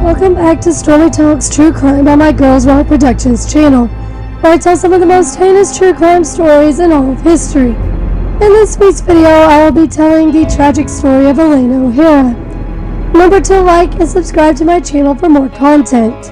Welcome back to Stormi Talks True Crime on my Girls Rock Productions channel, where I tell some of the most heinous true crime stories in all of history. In this week's video, I will be telling the tragic story of Elena O'Hara. Remember to like and subscribe to my channel for more content.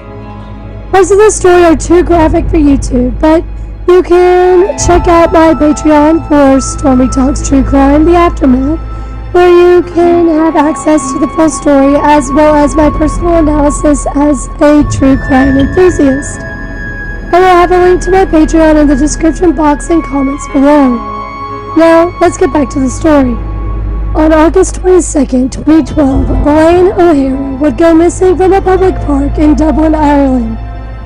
Parts of this story are too graphic for YouTube, but you can check out my Patreon for Stormi Talks True Crime, The Aftermath, where you can have access to the full story as well as my personal analysis as a true crime enthusiast. I will have a link to my Patreon in the description box and comments below. Now, let's get back to the story. On August 22nd, 2012, Elaine O'Hara would go missing from a public park in Dublin, Ireland.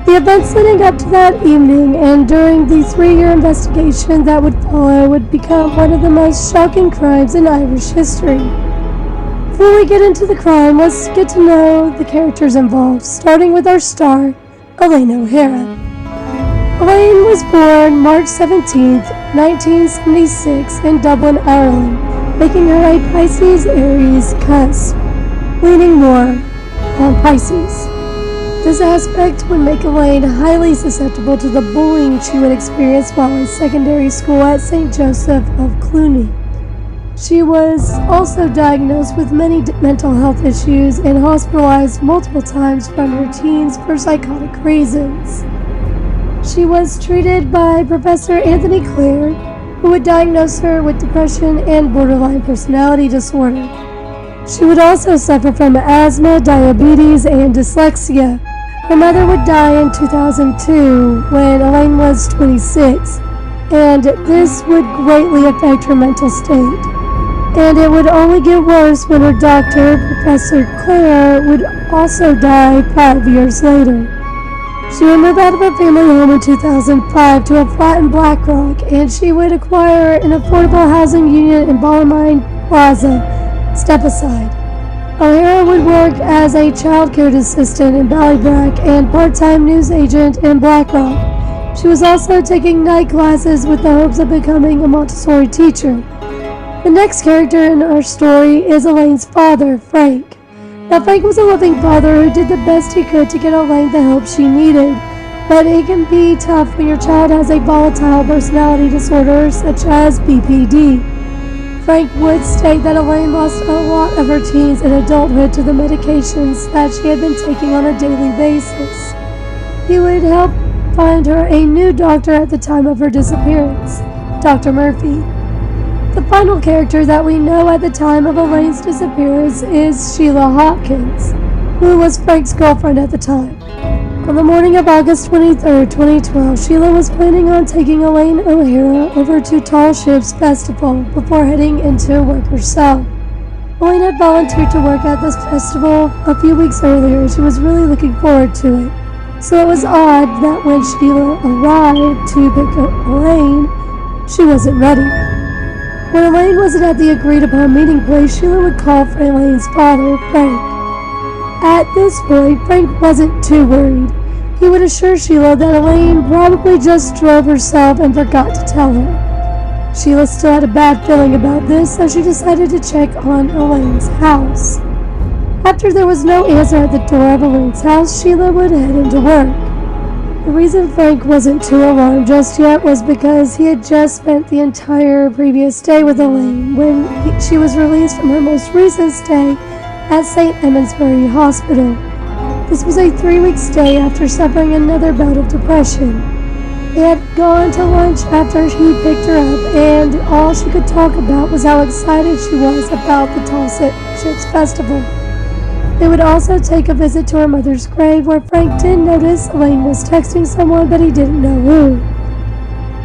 The events leading up to that evening and during the 3-year investigation that would follow would become one of the most shocking crimes in Irish history. Before we get into the crime, let's get to know the characters involved, starting with our star, Elaine O'Hara. Elaine was born March 17, 1976 in Dublin, Ireland, making her a Pisces Aries cusp, leaning more on Pisces. This aspect would make Elaine highly susceptible to the bullying she would experience while in secondary school at St. Joseph of Cluny. She was also diagnosed with many mental health issues and hospitalized multiple times from her teens for psychotic reasons. She was treated by Professor Anthony Clare, who would diagnose her with depression and borderline personality disorder. She would also suffer from asthma, diabetes, and dyslexia. Her mother would die in 2002 when Elaine was 26, and this would greatly affect her mental state. And it would only get worse when her doctor, Professor Clare, would also die 5 years later. She would move out of her family home in 2005 to a flat in Blackrock, and she would acquire an affordable housing unit in Balmain Plaza, Stepaside. O'Hara would work as a child care assistant in Ballybrack and part-time news agent in Blackrock. She was also taking night classes with the hopes of becoming a Montessori teacher. The next character in our story is Elaine's father, Frank. Now, Frank was a loving father who did the best he could to get Elaine the help she needed, but it can be tough when your child has a volatile personality disorder such as BPD. Frank would state that Elaine lost a lot of her teens and adulthood to the medications that she had been taking on a daily basis. He would help find her a new doctor at the time of her disappearance, Dr. Murphy. The final character that we know at the time of Elaine's disappearance is Sheila Hopkins, who was Frank's girlfriend at the time. On the morning of August 23, 2012, Sheila was planning on taking Elaine O'Hara over to Tall Ships Festival before heading into work herself. Elaine had volunteered to work at this festival a few weeks earlier and she was really looking forward to it. So it was odd that when Sheila arrived to pick up Elaine, she wasn't ready. When Elaine wasn't at the agreed upon meeting place, Sheila would call for Elaine's father, Frank. At this point, Frank wasn't too worried. He would assure Sheila that Elaine probably just drove herself and forgot to tell her. Sheila still had a bad feeling about this, so she decided to check on Elaine's house. After there was no answer at the door of Elaine's house, Sheila would head into work. The reason Frank wasn't too alarmed just yet was because he had just spent the entire previous day with Elaine when she was released from her most recent stay at St. Edmundsbury Hospital. This was a 3-week stay after suffering another bout of depression. They had gone to lunch after he picked her up, and all she could talk about was how excited she was about the Tall Ships Festival. They would also take a visit to her mother's grave, where Frank did notice Elaine was texting someone, but he didn't know who.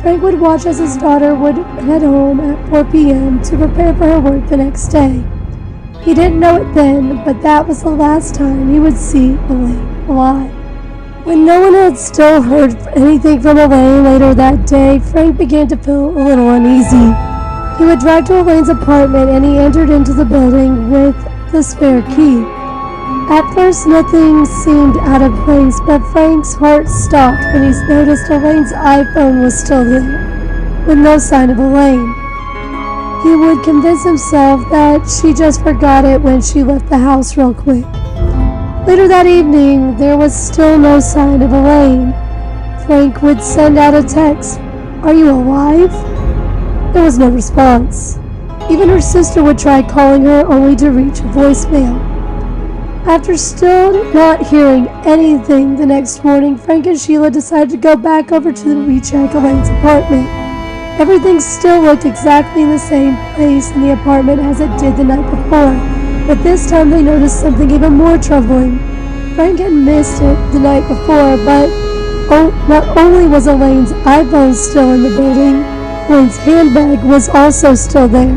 Frank would watch as his daughter would head home at 4 p.m. to prepare for her work the next day. He didn't know it then, but that was the last time he would see Elaine alive. When no one had still heard anything from Elaine later that day, Frank began to feel a little uneasy. He would drive to Elaine's apartment and he entered into the building with the spare key. At first, nothing seemed out of place, but Frank's heart stopped when he noticed Elaine's iPhone was still there, with no sign of Elaine. He would convince himself that she just forgot it when she left the house real quick. Later that evening, there was still no sign of Elaine. Frank would send out a text, "Are you alive?" There was no response. Even her sister would try calling her only to reach a voicemail. After still not hearing anything the next morning, Frank and Sheila decided to go back over to recheck Elaine's apartment. Everything still looked exactly in the same place in the apartment as it did the night before, but this time they noticed something even more troubling. Frank had missed it the night before, but not only was Elaine's iPhone still in the building, Elaine's handbag was also still there.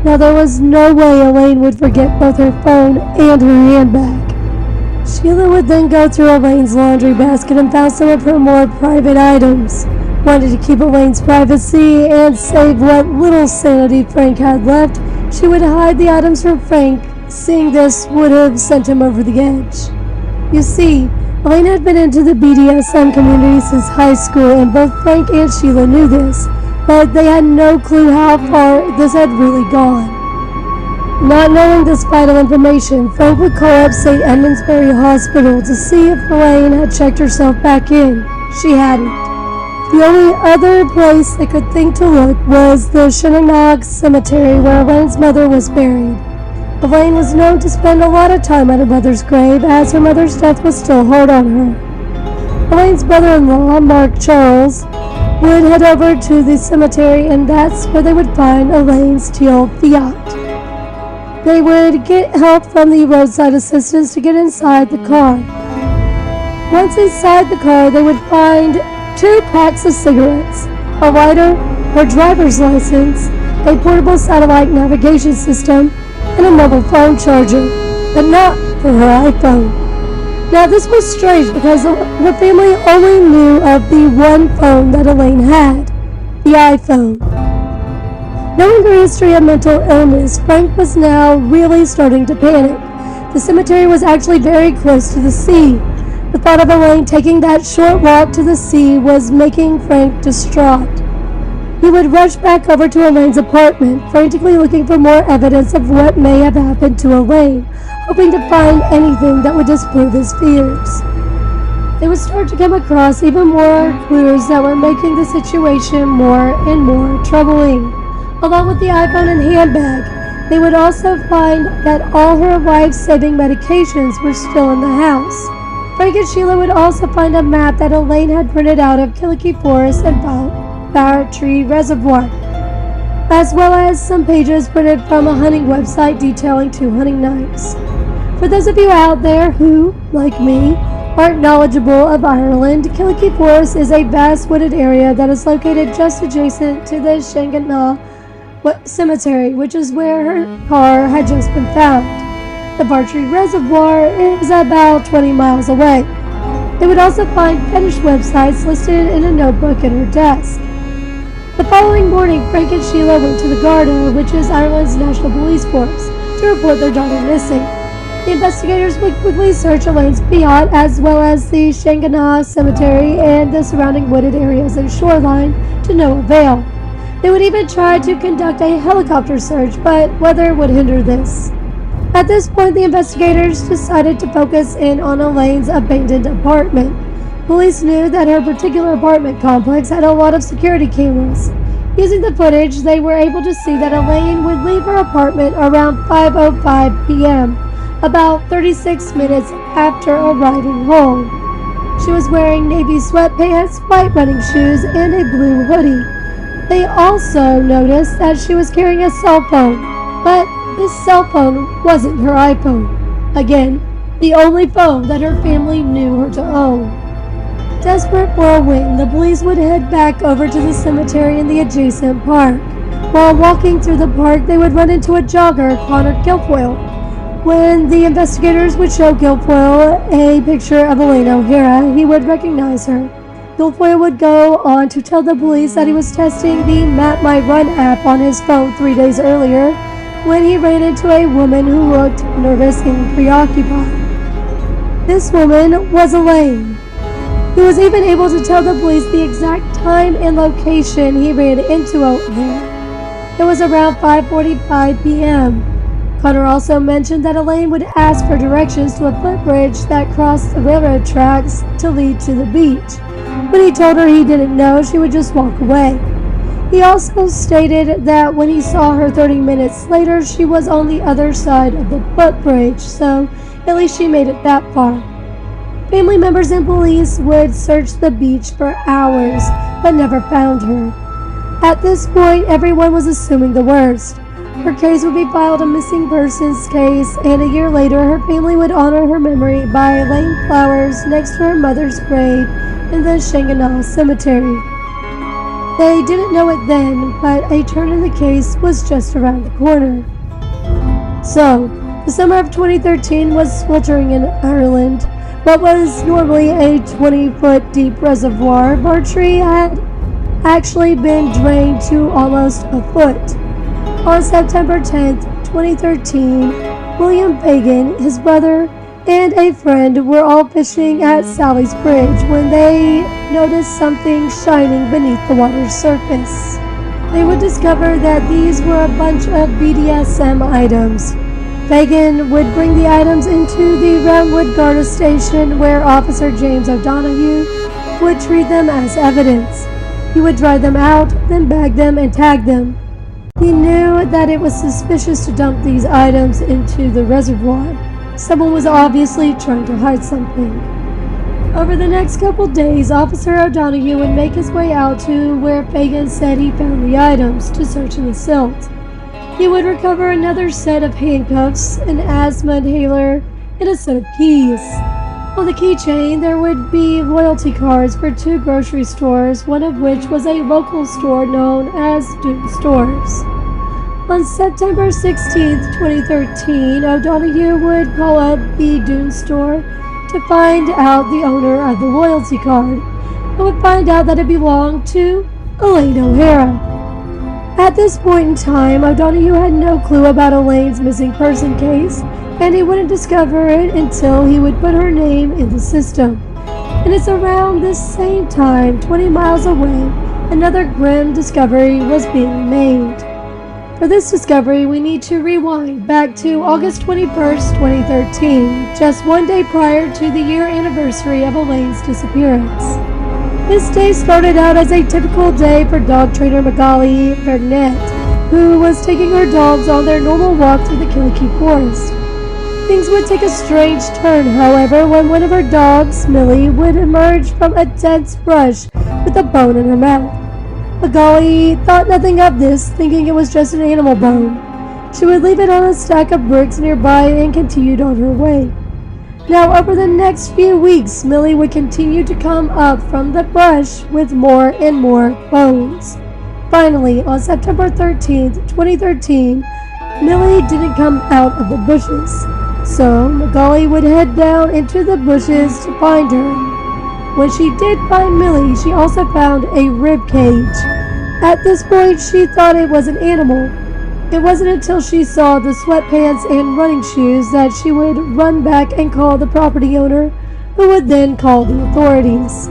Now there was no way Elaine would forget both her phone and her handbag. Sheila would then go through Elaine's laundry basket and found some of her more private items. Wanted to keep Elaine's privacy and save what little sanity Frank had left, she would hide the items from Frank. Seeing this would have sent him over the edge. You see, Elaine had been into the BDSM community since high school, and both Frank and Sheila knew this, but they had no clue how far this had really gone. Not knowing this vital information, Frank would call up St. Edmundsbury Hospital to see if Elaine had checked herself back in. She hadn't. The only other place they could think to look was the Shenandoah Cemetery, where Elaine's mother was buried. Elaine was known to spend a lot of time at her mother's grave, as her mother's death was still hard on her. Elaine's brother-in-law, Mark Charles, would head over to the cemetery, and that's where they would find Elaine's teal Fiat. They would get help from the roadside assistants to get inside the car. Once inside the car, they would find 2 packs of cigarettes, a lighter, her driver's license, a portable satellite navigation system, and a mobile phone charger, but not for her iPhone. Now this was strange because her family only knew of the one phone that Elaine had, the iPhone. Knowing her history of mental illness, Frank was now really starting to panic. The cemetery was actually very close to the sea. The thought of Elaine taking that short walk to the sea was making Frank distraught. He would rush back over to Elaine's apartment, frantically looking for more evidence of what may have happened to Elaine, hoping to find anything that would disprove his fears. They would start to come across even more clues that were making the situation more and more troubling. Along with the iPhone and handbag, they would also find that all her life-saving medications were still in the house. Frank and Sheila would also find a map that Elaine had printed out of Killikee Forest and Barrett Tree Reservoir, as well as some pages printed from a hunting website detailing 2 hunting knives. For those of you out there who, like me, aren't knowledgeable of Ireland, Killikee Forest is a vast wooded area that is located just adjacent to the Shenandoah Cemetery, which is where her car had just been found. The Bartree Reservoir is about 20 miles away. They would also find fetish websites listed in a notebook at her desk. The following morning, Frank and Sheila went to the Garda, which is Ireland's national police force, to report their daughter missing. The investigators would quickly search Elaine's Fiat, as well as the Shenandoah Cemetery and the surrounding wooded areas and shoreline, to no avail. They would even try to conduct a helicopter search, but weather would hinder this. At this point, the investigators decided to focus in on Elaine's abandoned apartment. Police knew that her particular apartment complex had a lot of security cameras. Using the footage, they were able to see that Elaine would leave her apartment around 5:05 p.m., about 36 minutes after arriving home. She was wearing navy sweatpants, white running shoes, and a blue hoodie. They also noticed that she was carrying a cell phone, but this cell phone wasn't her iPhone. Again, the only phone that her family knew her to own. Desperate for a win, the police would head back over to the cemetery in the adjacent park. While walking through the park, they would run into a jogger, Connor Guilfoyle. When the investigators would show Guilfoyle a picture of Elaine O'Hara, he would recognize her. Guilfoyle would go on to tell the police that he was testing the Map My Run app on his phone 3 days earlier when he ran into a woman who looked nervous and preoccupied. This woman was Elaine. He was even able to tell the police the exact time and location he ran into O'Hara. It was around 5:45 p.m. Connor also mentioned that Elaine would ask for directions to a footbridge that crossed the railroad tracks to lead to the beach. When he told her he didn't know, she would just walk away. He also stated that when he saw her 30 minutes later, she was on the other side of the footbridge, so at least she made it that far. Family members and police would search the beach for hours, but never found her. At this point, everyone was assuming the worst. Her case would be filed a missing persons case, and a year later, her family would honor her memory by laying flowers next to her mother's grave in the Shanganah Cemetery. They didn't know it then, but a turn in the case was just around the corner. So, the summer of 2013 was sweltering in Ireland. What was normally a 20-foot deep reservoir, Bartree had actually been drained to almost a foot. On September 10, 2013, William Fagan, his brother, and a friend were all fishing at Sally's Bridge when they noticed something shining beneath the water's surface. They would discover that these were a bunch of BDSM items. Fagan would bring the items into the Roundwood Garda station where Officer James O'Donoghue would treat them as evidence. He would dry them out, then bag them and tag them. He knew that it was suspicious to dump these items into the reservoir. Someone was obviously trying to hide something. Over the next couple days, Officer O'Donoghue would make his way out to where Fagan said he found the items to search in the silt. He would recover another set of handcuffs, an asthma inhaler, and a set of keys. On the keychain, there would be loyalty cards for 2 grocery stores, one of which was a local store known as Dune Stores. On September 16, 2013, O'Donoghue would call up the Dune store to find out the owner of the loyalty card, and would find out that it belonged to Elaine O'Hara. At this point in time, O'Donoghue had no clue about Elaine's missing person case, and he wouldn't discover it until he would put her name in the system. And it's around this same time, 20 miles away, another grim discovery was being made. For this discovery, we need to rewind back to August 21st, 2013, just one day prior to the year anniversary of Elaine's disappearance. This day started out as a typical day for dog trainer Magali Vernet, who was taking her dogs on their normal walk through the Killikee Forest. Things would take a strange turn, however, when one of her dogs, Millie, would emerge from a dense brush with a bone in her mouth. Magali thought nothing of this, thinking it was just an animal bone. She would leave it on a stack of bricks nearby and continued on her way. Now, over the next few weeks, Millie would continue to come up from the brush with more and more bones. Finally, on September 13th, 2013, Millie didn't come out of the bushes, so Magali would head down into the bushes to find her. When she did find Millie, she also found a rib cage. At this point, she thought it was an animal. It wasn't until she saw the sweatpants and running shoes that she would run back and call the property owner, who would then call the authorities.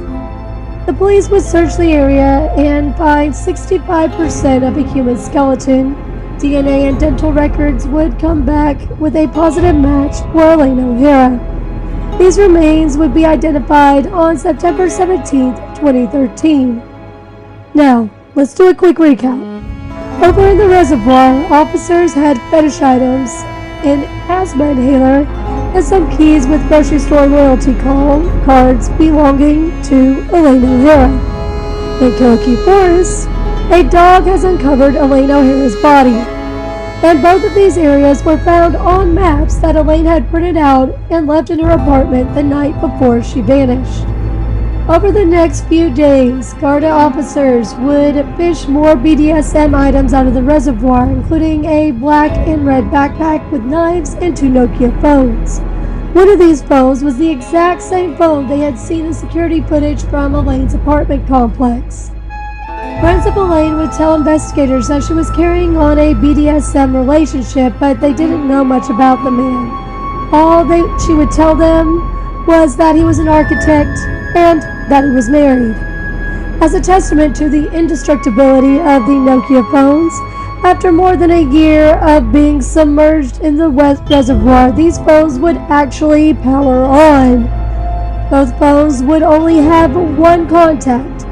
The police would search the area and find 65% of a human skeleton. DNA and dental records would come back with a positive match for Elaine O'Hara. These remains would be identified on September 17th, 2013. Now, let's do a quick recap. Over in the reservoir, officers had fetish items, an asthma inhaler, and some keys with grocery store loyalty cards belonging to Elaine O'Hara. In Killikee Forest, a dog has uncovered Elaine O'Hara's body, and both of these areas were found on maps that Elaine had printed out and left in her apartment the night before she vanished. Over the next few days, Garda officers would fish more BDSM items out of the reservoir, including a black and red backpack with knives and 2 Nokia phones. One of these phones was the exact same phone they had seen in security footage from Elaine's apartment complex. Friends of Elaine would tell investigators that she was carrying on a BDSM relationship, but they didn't know much about the man. All she would tell them was that he was an architect and that he was married. As a testament to the indestructibility of the Nokia phones, After more than a year of being submerged in the reservoir, these phones would actually power on. Both phones would only have one contact,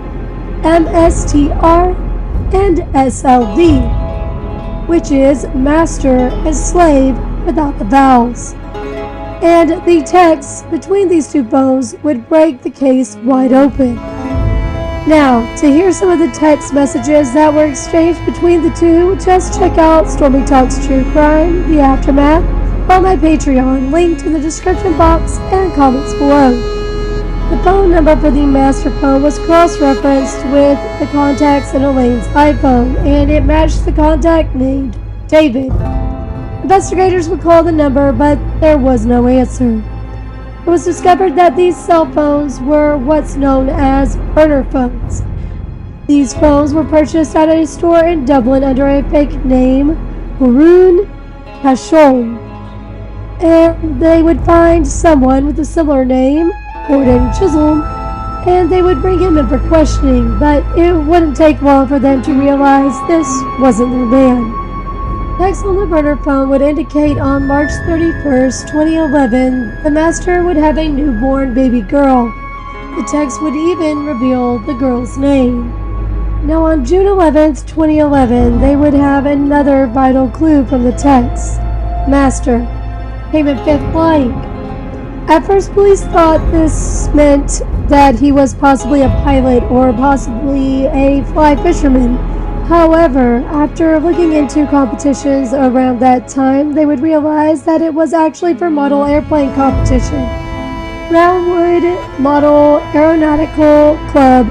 MSTR and SLV, which is master and slave without the vowels. And the text between these two phones would break the case wide open. Now, to hear some of the text messages that were exchanged between the two, just check out Stormi Talks True Crime, The Aftermath, on my Patreon, linked in the description box and comments below. The phone number for the master phone was cross-referenced with the contacts in Elaine's iPhone, and it matched the contact named David. Investigators would call the number, but there was no answer. It was discovered that these cell phones were what's known as burner phones. These phones were purchased at a store in Dublin under a fake name, Haroon Cashon, and they would find someone with a similar name, Gordon Chisholm, and they would bring him in for questioning, but it wouldn't take long for them to realize this wasn't their man. Text on the burner phone would indicate on March 31st, 2011, the master would have a newborn baby girl. The text would even reveal the girl's name. Now on June 11th, 2011, they would have another vital clue from the text. Master, payment fifth flying. At first, police thought this meant that he was possibly a pilot or possibly a fly fisherman. However, after looking into competitions around that time, they would realize that it was actually for model airplane competition. Brownwood Model Aeronautical Club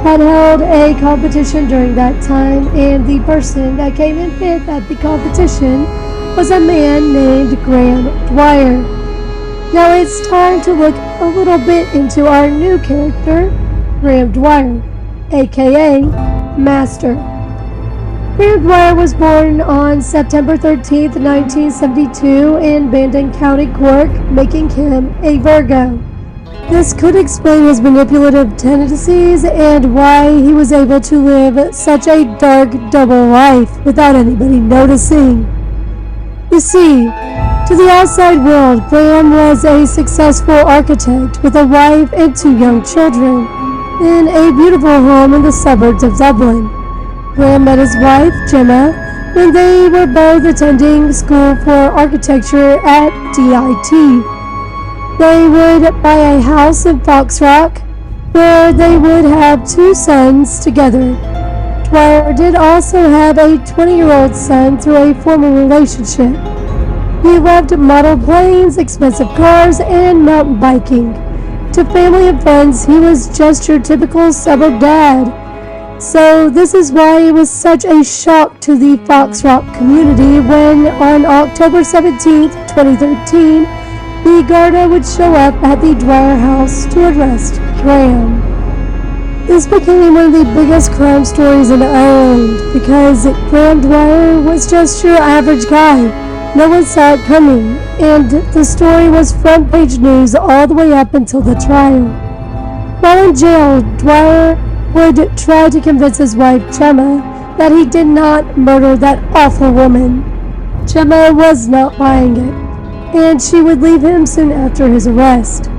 had held a competition during that time, and the person that came in fifth at the competition was a man named Graham Dwyer. Now it's time to look a little bit into our new character, Graham Dwyer, aka Master. Graham Dwyer was born on September 13, 1972 in Bandon County, Cork, making him a Virgo. This could explain his manipulative tendencies and why he was able to live such a dark double life without anybody noticing. You see, to the outside world, Graham was a successful architect with a wife and 2 young children in a beautiful home in the suburbs of Dublin. Graham met his wife, Gemma, when they were both attending school for architecture at DIT. They would buy a house in Foxrock, where they would have 2 sons together. Dwyer did also have a 20-year-old son through a former relationship. He loved model planes, expensive cars, and mountain biking. To family and friends, he was just your typical suburb dad. So this is why it was such a shock to the Foxrock community when, on October 17, 2013, the Garda would show up at the Dwyer house to arrest Graham. This became one of the biggest crime stories in Ireland because Graham Dwyer was just your average guy. No one saw it coming, and the story was front page news all the way up until the trial. While in jail, Dwyer would try to convince his wife, Gemma, that he did not murder that awful woman. Gemma was not buying it, and she would leave him soon after his arrest.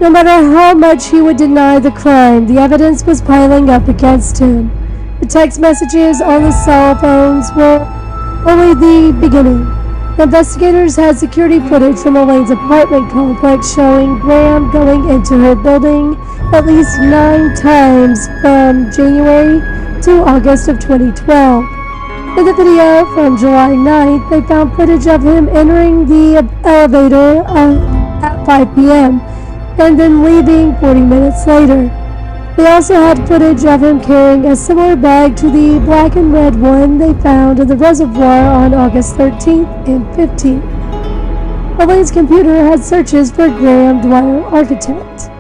No matter how much he would deny the crime, the evidence was piling up against him. The text messages on the cell phones were only the beginning. Investigators had security footage from Elaine's apartment complex showing Graham going into her building at least 9 times from January to August of 2012. In the video from July 9th, they found footage of him entering the elevator at 5 p.m. and then leaving 40 minutes later. They also had footage of him carrying a similar bag to the black and red one they found in the reservoir on August 13th and 15th. Elaine's computer had searches for Graham Dwyer Architect.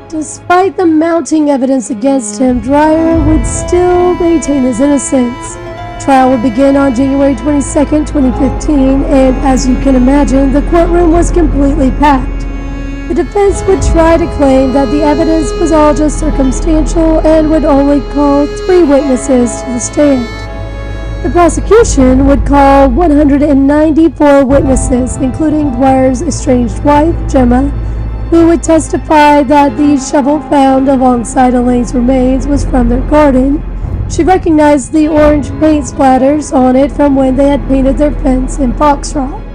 Despite the mounting evidence against him, Dwyer would still maintain his innocence. Trial would begin on January 22, 2015, and as you can imagine, the courtroom was completely packed. The defense would try to claim that the evidence was all just circumstantial and would only call 3 witnesses to the stand. The prosecution would call 194 witnesses, including Dwyer's estranged wife, Gemma, who would testify that the shovel found alongside Elaine's remains was from their garden. She recognized the orange paint splatters on it from when they had painted their fence in foxtrot.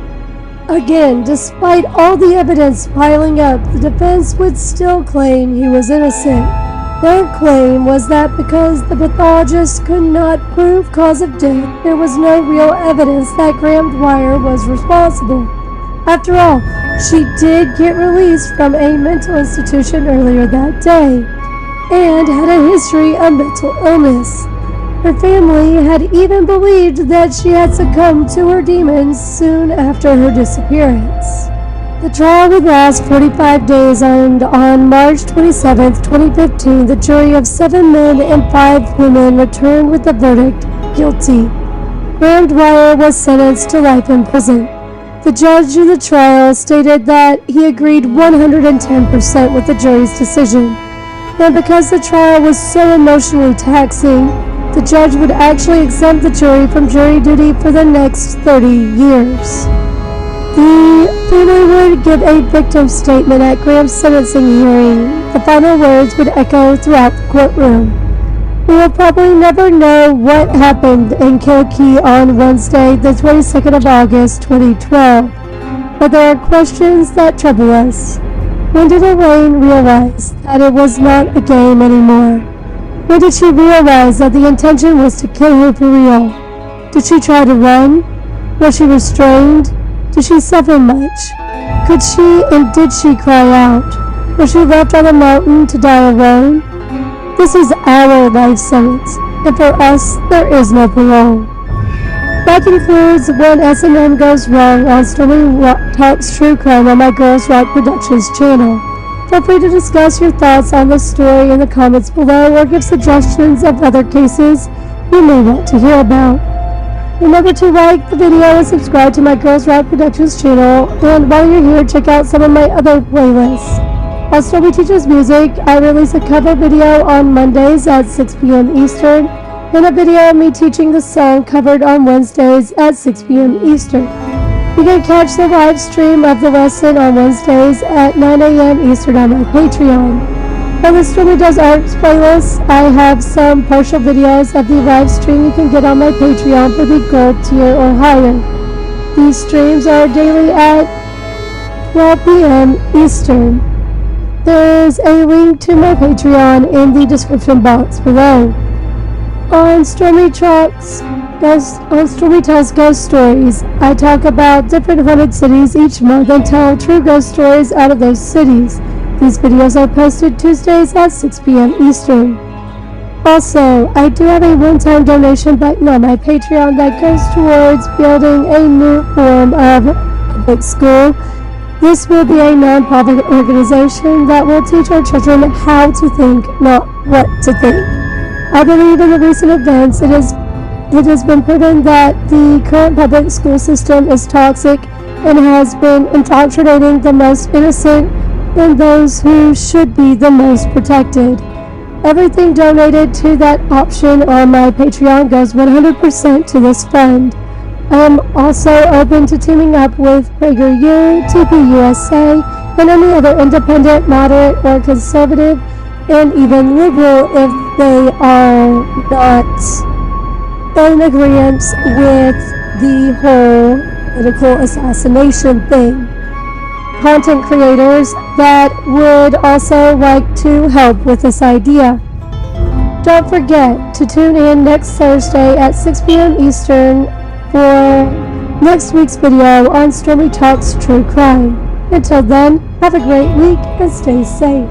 Again, despite all the evidence piling up, the defense would still claim he was innocent. Their claim was that because the pathologist could not prove cause of death, there was no real evidence that Graham Dwyer was responsible. After all, she did get released from a mental institution earlier that day, and had a history of mental illness. Her family had even believed that she had succumbed to her demons soon after her disappearance. The trial would last 45 days, and on March 27, 2015, the jury of 7 men and 5 women returned with the verdict, guilty. Graham Dwyer was sentenced to life in prison. The judge in the trial stated that he agreed 110% with the jury's decision, and because the trial was so emotionally taxing, the judge would actually exempt the jury from jury duty for the next 30 years. The family would give a victim statement at Graham's sentencing hearing. The final words would echo throughout the courtroom. We will probably never know what happened in Kilkee on Wednesday, the 22nd of August, 2012. But there are questions that trouble us. When did Elaine realize that it was not a game anymore? When did she realize that the intention was to kill her for real? Did she try to run? Was she restrained? Did she suffer much? Could she and did she cry out? Was she left on a mountain to die alone? This is our life sentence, and for us, there is no parole. That concludes When S&M Goes Wrong on Stormi Talks True Crime on my Girls Rock Productions channel. Feel free to discuss your thoughts on the story in the comments below, or give suggestions of other cases you may want to hear about. Remember to like the video and subscribe to my Girls Rock Productions channel, and while you're here, check out some of my other playlists. On Stormi Teaches Music, I release a cover video on Mondays at 6 p.m. Eastern, and a video of me teaching the song covered on Wednesdays at 6 p.m. Eastern. You can catch the live stream of the lesson on Wednesdays at 9 a.m. Eastern on my Patreon. On the Stormi Does Arts playlist, I have some partial videos of the live stream you can get on my Patreon for the gold tier or higher. These streams are daily at 12 p.m. Eastern. There is a link to my Patreon in the description box below. On Stormi Talks Ghost Stories, I talk about different haunted cities each month and tell true ghost stories out of those cities. These videos are posted Tuesdays at 6 p.m. Eastern. Also, I do have a one-time donation button on my Patreon that goes towards building a new form of public school. This will be a non-profit organization that will teach our children how to think, not what to think. I believe in the recent events, it has been proven that the current public school system is toxic and has been indoctrinating the most innocent and those who should be the most protected. Everything donated to that option on my Patreon goes 100% to this fund. I am also open to teaming up with PragerU, TPUSA, and any other independent, moderate, or conservative, and even liberal if they are not in agreement with the whole political assassination thing. Content creators that would also like to help with this idea. Don't forget to tune in next Thursday at 6 p.m. Eastern for next week's video on Stormi Talks True Crime. Until then, have a great week and stay safe.